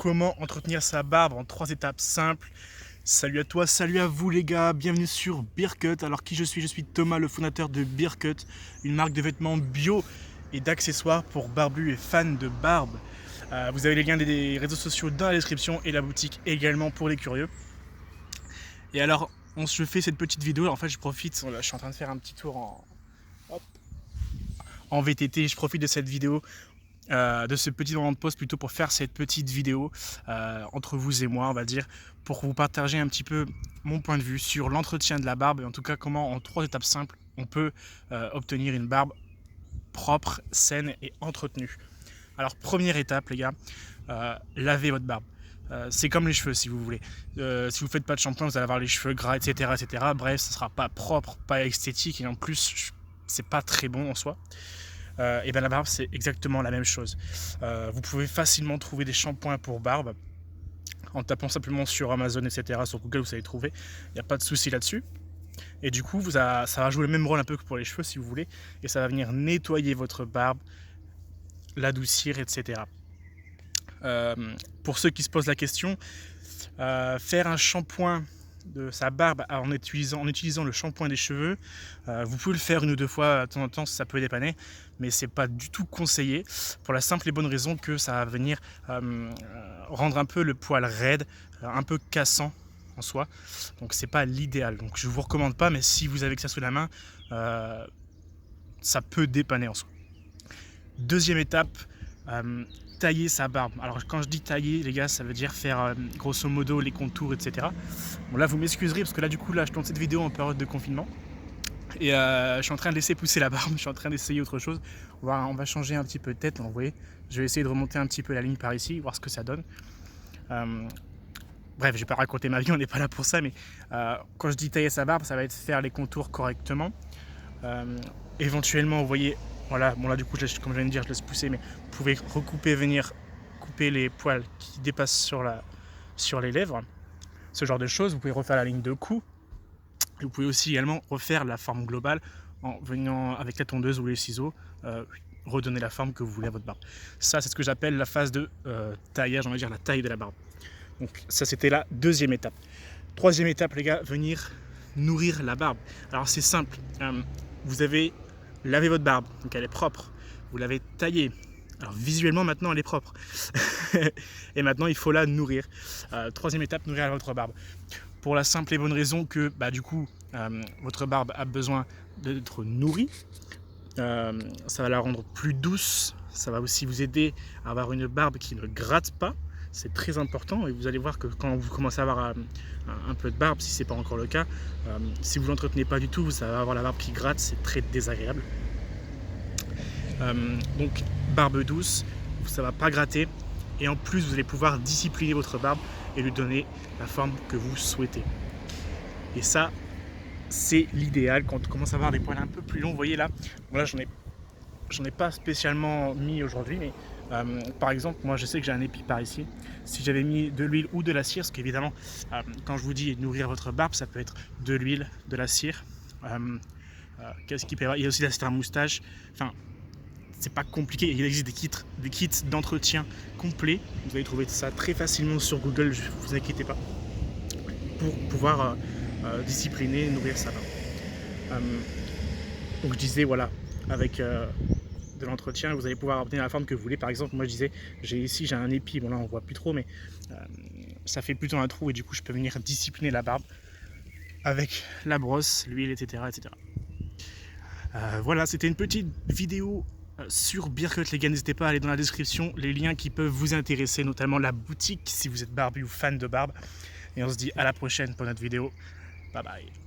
comment entretenir sa barbe en 3 étapes simples. Salut à toi, salut à vous les gars, bienvenue sur Beardcut. Alors qui je suis? Je suis Thomas, le fondateur de Beardcut, une marque de vêtements bio et d'accessoires pour barbus et fans de barbe. Vous avez les liens des réseaux sociaux dans la description et la boutique également pour les curieux. Et alors, je fais cette petite vidéo, en fait je profite, je suis en train de faire un petit tour en VTT, je profite de cette vidéo, de ce petit moment de pause plutôt pour faire cette petite vidéo entre vous et moi, on va dire, pour vous partager un petit peu mon point de vue sur l'entretien de la barbe et en tout cas comment en 3 étapes simples on peut obtenir une barbe propre, saine et entretenue. Alors première étape les gars, lavez votre barbe. C'est comme les cheveux si vous voulez. Si vous faites pas de shampoing, vous allez avoir les cheveux gras, etc. etc. Bref, ça sera pas propre, pas esthétique et en plus, c'est pas très bon en soi. Et bien la barbe, c'est exactement la même chose. Vous pouvez facilement trouver des shampoings pour barbe en tapant simplement sur Amazon, etc. Sur Google, vous allez trouver. Il n'y a pas de souci là-dessus. Et du coup, ça va jouer le même rôle un peu que pour les cheveux si vous voulez. Et ça va venir nettoyer votre barbe, l'adoucir, etc. Pour ceux qui se posent la question, faire un shampoing de sa barbe en utilisant le shampoing des cheveux, vous pouvez le faire 1 ou 2 fois de temps en temps, ça peut dépanner, mais c'est pas du tout conseillé pour la simple et bonne raison que ça va venir rendre un peu le poil raide, un peu cassant en soi, donc c'est pas l'idéal. Donc je vous recommande pas, mais si vous avez que ça sous la main, ça peut dépanner en soi. Deuxième étape, tailler sa barbe. Alors quand je dis tailler les gars, ça veut dire faire grosso modo les contours, etc. Bon là vous m'excuserez parce que là du coup là je tourne cette vidéo en période de confinement et je suis en train de laisser pousser la barbe, je suis en train d'essayer autre chose. On va changer un petit peu de tête, vous voyez. Je vais essayer de remonter un petit peu la ligne par ici, voir ce que ça donne. Bref, je vais pas raconter ma vie, on n'est pas là pour ça, mais quand je dis tailler sa barbe, ça va être faire les contours correctement. Éventuellement, vous voyez, voilà, bon là du coup, comme je viens de dire, je laisse pousser, mais vous pouvez venir couper les poils qui dépassent sur les lèvres, ce genre de choses. Vous pouvez refaire la ligne de cou. Vous pouvez aussi également refaire la forme globale en venant avec la tondeuse ou les ciseaux, redonner la forme que vous voulez à votre barbe. Ça, c'est ce que j'appelle la phase de taillage, on va dire la taille de la barbe. Donc ça, c'était la deuxième étape. Troisième étape, les gars, venir nourrir la barbe. Alors c'est simple, vous avez lavé votre barbe, donc elle est propre, vous l'avez taillée, alors visuellement maintenant elle est propre, et maintenant il faut la nourrir. Troisième étape, nourrir votre barbe. Pour la simple et bonne raison que du coup votre barbe a besoin d'être nourrie, ça va la rendre plus douce, ça va aussi vous aider à avoir une barbe qui ne gratte pas. C'est très important et vous allez voir que quand vous commencez à avoir un peu de barbe, si ce n'est pas encore le cas, si vous ne l'entretenez pas du tout, vous allez avoir la barbe qui gratte, c'est très désagréable. Donc barbe douce, ça ne va pas gratter et en plus vous allez pouvoir discipliner votre barbe et lui donner la forme que vous souhaitez. Et ça, c'est l'idéal quand on commence à avoir des poils un peu plus longs. Vous voyez là, voilà, j'en ai pas spécialement mis aujourd'hui, mais par exemple, moi je sais que j'ai un épi par ici. Si j'avais mis de l'huile ou de la cire, parce qu'évidemment, quand je vous dis nourrir votre barbe, ça peut être de l'huile, de la cire. Qu'est-ce qu'il peut y avoir? Il y a aussi la moustache. Enfin, c'est pas compliqué. Il existe des kits d'entretien complets. Vous allez trouver ça très facilement sur Google. Ne vous inquiétez pas. Pour pouvoir discipliner, nourrir sa barbe. Donc je disais voilà, avec de l'entretien, vous allez pouvoir obtenir la forme que vous voulez. Par exemple, moi je disais, j'ai un épi, bon là on voit plus trop, mais ça fait plutôt un trou et du coup je peux venir discipliner la barbe avec la brosse, l'huile, etc. etc. Voilà, c'était une petite vidéo sur Beardcut les gars, n'hésitez pas à aller dans la description, les liens qui peuvent vous intéresser, notamment la boutique si vous êtes barbu ou fan de barbe. Et on se dit à la prochaine pour notre vidéo. Bye bye.